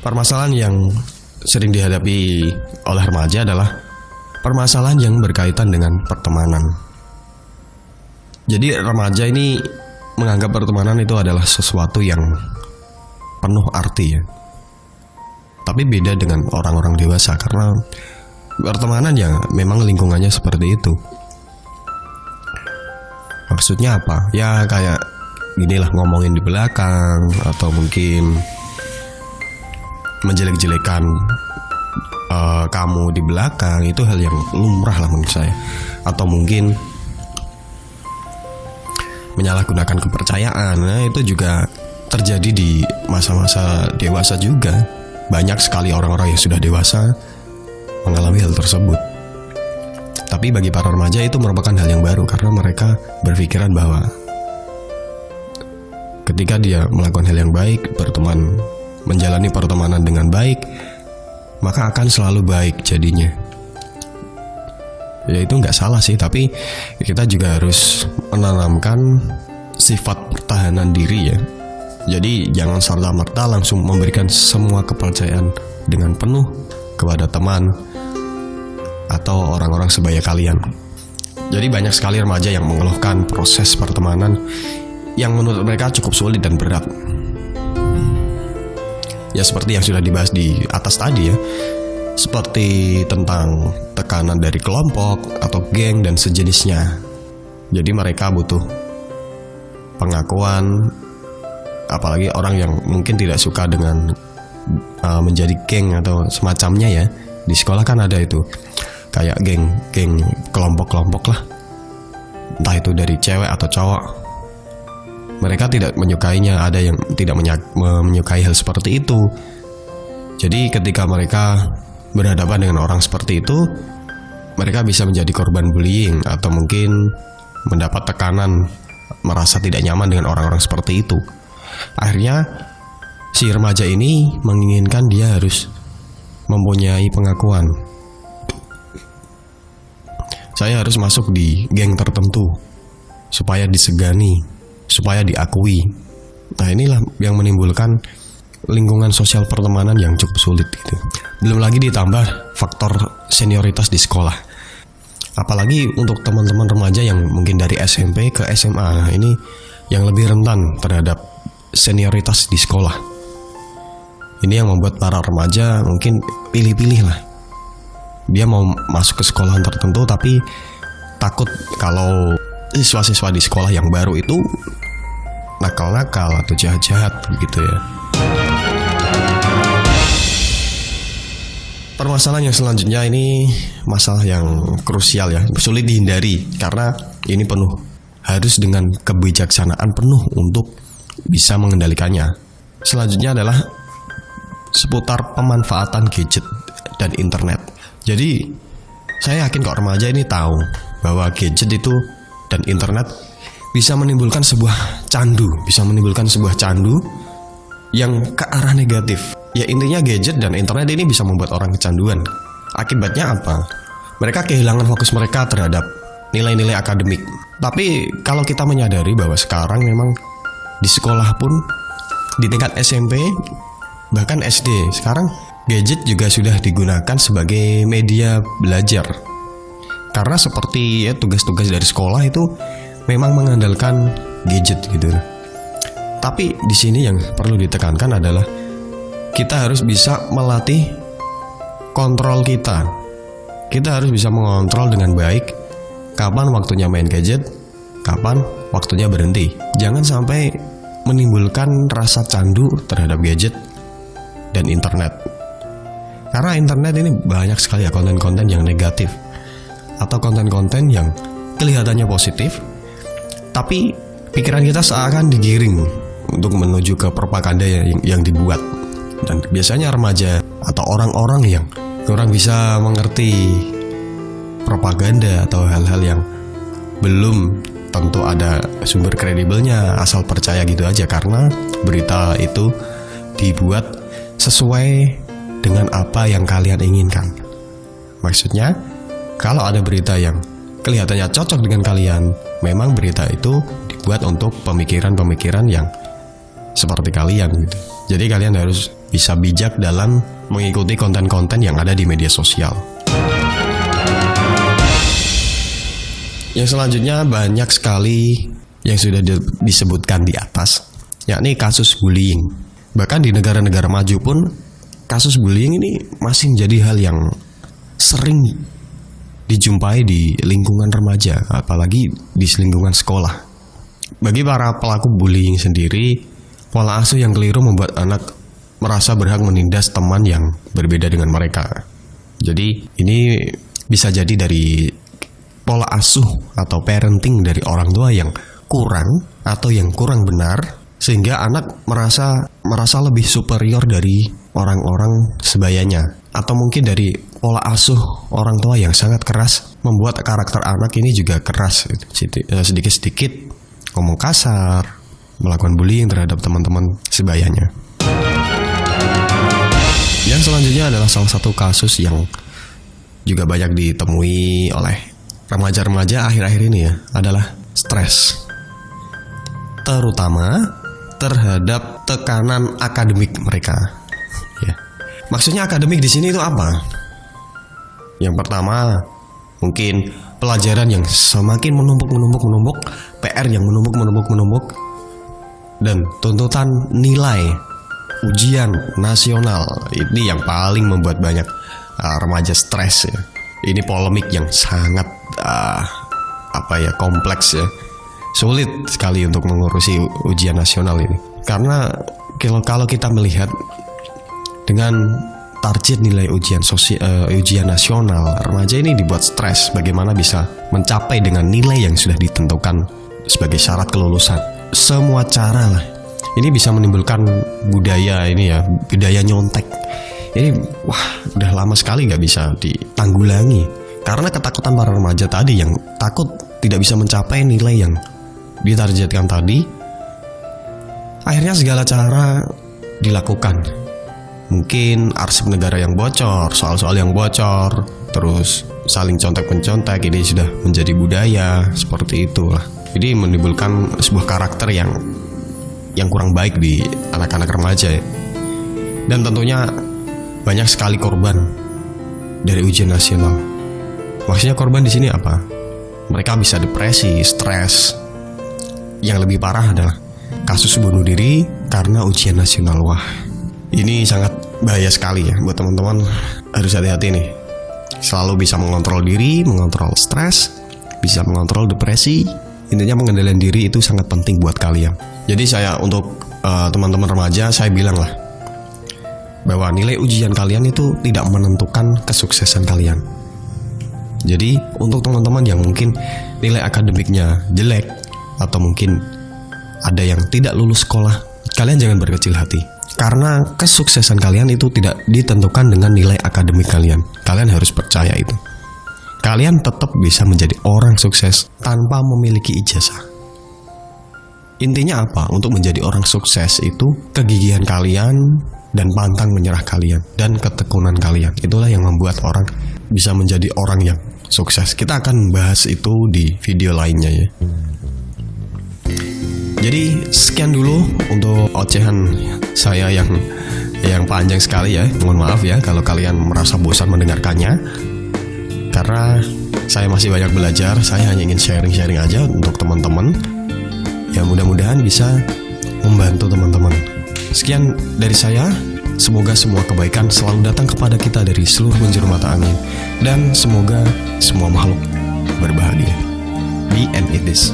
Permasalahan yang sering dihadapi oleh remaja adalah permasalahan yang berkaitan dengan pertemanan. Jadi remaja ini menganggap pertemanan itu adalah sesuatu yang penuh arti ya. Tapi beda dengan orang-orang dewasa karena pertemanan ya memang lingkungannya seperti itu. Maksudnya apa? Ya kayak ginilah, ngomongin di belakang atau mungkin menjelek-jelekan kamu di belakang, itu hal yang lumrah lah menurut saya. Atau mungkin menyalahgunakan kepercayaan, nah itu juga terjadi di masa-masa dewasa juga. Banyak sekali orang-orang yang sudah dewasa mengalami hal tersebut. Tapi bagi para remaja itu merupakan hal yang baru karena mereka berpikiran bahwa ketika dia melakukan hal yang baik, berteman, menjalani pertemanan dengan baik, maka akan selalu baik jadinya. Ya itu nggak salah sih, tapi kita juga harus menanamkan sifat pertahanan diri ya. Jadi jangan serta-merta langsung memberikan semua kepercayaan dengan penuh kepada teman atau orang-orang sebaya kalian. Jadi banyak sekali remaja yang mengeluhkan proses pertemanan yang menurut mereka cukup sulit dan berat. Ya seperti yang sudah dibahas di atas tadi ya, seperti tentang tekanan dari kelompok atau geng dan sejenisnya. Jadi mereka butuh pengakuan, apalagi orang yang mungkin tidak suka dengan menjadi geng atau semacamnya ya. Di sekolah kan ada itu kayak geng kelompok-kelompok lah, entah itu dari cewek atau cowok. Mereka tidak menyukainya, ada yang tidak menyukai hal seperti itu. Jadi ketika mereka berhadapan dengan orang seperti itu, mereka bisa menjadi korban bullying atau mungkin mendapat tekanan, merasa tidak nyaman dengan orang-orang seperti itu. Akhirnya si remaja ini menginginkan dia harus mempunyai pengakuan. Saya harus masuk di geng tertentu supaya disegani, supaya diakui. Nah inilah yang menimbulkan lingkungan sosial pertemanan yang cukup sulit gitu. Belum lagi ditambah faktor senioritas di sekolah. Apalagi untuk teman-teman remaja yang mungkin dari SMP ke SMA, nah ini yang lebih rentan terhadap senioritas di sekolah. Ini yang membuat para remaja mungkin pilih-pilih lah. Dia mau masuk ke sekolahan tertentu tapi takut kalau siswa-siswa di sekolah yang baru itu nakal-nakal atau jahat-jahat gitu ya. Permasalahan yang selanjutnya ini masalah yang krusial ya, sulit dihindari karena ini harus dengan kebijaksanaan penuh untuk bisa mengendalikannya. Selanjutnya adalah seputar pemanfaatan gadget dan internet. Jadi saya yakin kok remaja ini tahu bahwa gadget itu dan internet bisa menimbulkan sebuah candu, yang ke arah negatif. Ya intinya gadget dan internet ini bisa membuat orang kecanduan. Akibatnya apa? Mereka kehilangan fokus mereka terhadap nilai-nilai akademik. Tapi kalau kita menyadari bahwa sekarang memang di sekolah pun, di tingkat SMP bahkan SD, sekarang gadget juga sudah digunakan sebagai media belajar. Karena seperti ya tugas-tugas dari sekolah itu memang mengandalkan gadget gitu. Tapi di sini yang perlu ditekankan adalah kita harus bisa melatih kontrol kita. Kita harus bisa mengontrol dengan baik kapan waktunya main gadget, kapan waktunya berhenti. Jangan sampai menimbulkan rasa candu terhadap gadget dan internet. Karena internet ini banyak sekali ya konten-konten yang negatif atau konten-konten yang kelihatannya positif, tapi pikiran kita seakan digiring untuk menuju ke propaganda yang dibuat. Dan biasanya remaja atau orang-orang yang kurang bisa mengerti propaganda atau hal-hal yang belum tentu ada sumber kredibelnya, asal percaya gitu aja karena berita itu dibuat sesuai dengan apa yang kalian inginkan. Maksudnya, kalau ada berita yang kelihatannya cocok dengan kalian, memang berita itu dibuat untuk pemikiran-pemikiran yang seperti kalian gitu. Jadi kalian harus bisa bijak dalam mengikuti konten-konten yang ada di media sosial. Yang selanjutnya banyak sekali yang sudah disebutkan di atas, yakni kasus bullying. Bahkan di negara-negara maju pun kasus bullying ini masih menjadi hal yang sering dijumpai di lingkungan remaja, apalagi di lingkungan sekolah. Bagi para pelaku bullying sendiri, pola asuh yang keliru membuat anak merasa berhak menindas teman yang berbeda dengan mereka. Jadi ini bisa jadi dari pola asuh atau parenting dari orang tua yang kurang atau yang kurang benar, sehingga anak merasa lebih superior dari orang-orang sebayanya. Atau mungkin dari pola asuh orang tua yang sangat keras membuat karakter anak ini juga keras, sedikit-sedikit ngomong kasar, melakukan bullying terhadap teman-teman sebayanya. Yang selanjutnya adalah salah satu kasus yang juga banyak ditemui oleh remaja-remaja akhir-akhir ini ya, adalah stres. Terutama terhadap tekanan akademik mereka. Ya. Maksudnya akademik di sini itu apa? Yang pertama, mungkin pelajaran yang semakin menumpuk, PR yang menumpuk, dan tuntutan nilai ujian nasional. Ini yang paling membuat banyak remaja stres ya. Ini polemik yang sangat kompleks ya. Sulit sekali untuk mengurusi ujian nasional ini. Karena kalau kita melihat dengan target nilai ujian nasional, remaja ini dibuat stres bagaimana bisa mencapai dengan nilai yang sudah ditentukan sebagai syarat kelulusan. Semua cara lah. Ini bisa menimbulkan budaya nyontek. Ini udah lama sekali nggak bisa ditanggulangi karena ketakutan para remaja tadi yang takut tidak bisa mencapai nilai yang ditargetkan tadi. Akhirnya segala cara dilakukan. Mungkin arsip negara yang bocor, soal-soal yang bocor, terus saling contek-mencontek, ini sudah menjadi budaya seperti itulah. Jadi menimbulkan sebuah karakter yang kurang baik di anak-anak remaja ya. Dan tentunya banyak sekali korban dari ujian nasional. Maksudnya korban di sini apa? Mereka bisa depresi, stres. Yang lebih parah adalah kasus bunuh diri karena ujian nasional. Wah, ini sangat bahaya sekali ya buat teman-teman. Harus hati-hati nih. Selalu bisa mengontrol diri, mengontrol stres, bisa mengontrol depresi. Intinya pengendalian diri itu sangat penting buat kalian. Jadi untuk teman-teman remaja saya bilang lah, bahwa nilai ujian kalian itu tidak menentukan kesuksesan kalian. Jadi untuk teman-teman yang mungkin nilai akademiknya jelek atau mungkin ada yang tidak lulus sekolah, kalian jangan berkecil hati. Karena kesuksesan kalian itu tidak ditentukan dengan nilai akademik kalian. Kalian harus percaya itu. Kalian tetap bisa menjadi orang sukses tanpa memiliki ijazah. Intinya apa? Untuk menjadi orang sukses itu kegigihan kalian dan pantang menyerah kalian dan ketekunan kalian. Itulah yang membuat orang bisa menjadi orang yang sukses. Kita akan bahas itu di video lainnya ya. Jadi sekian dulu untuk ocehan saya yang panjang sekali ya. Mohon maaf ya kalau kalian merasa bosan mendengarkannya. Karena saya masih banyak belajar. Saya hanya ingin sharing-sharing aja untuk teman-teman. Ya mudah-mudahan bisa membantu teman-teman. Sekian dari saya. Semoga semua kebaikan selalu datang kepada kita dari seluruh penjuru mata angin. Dan semoga semua makhluk berbahagia. Be and it is.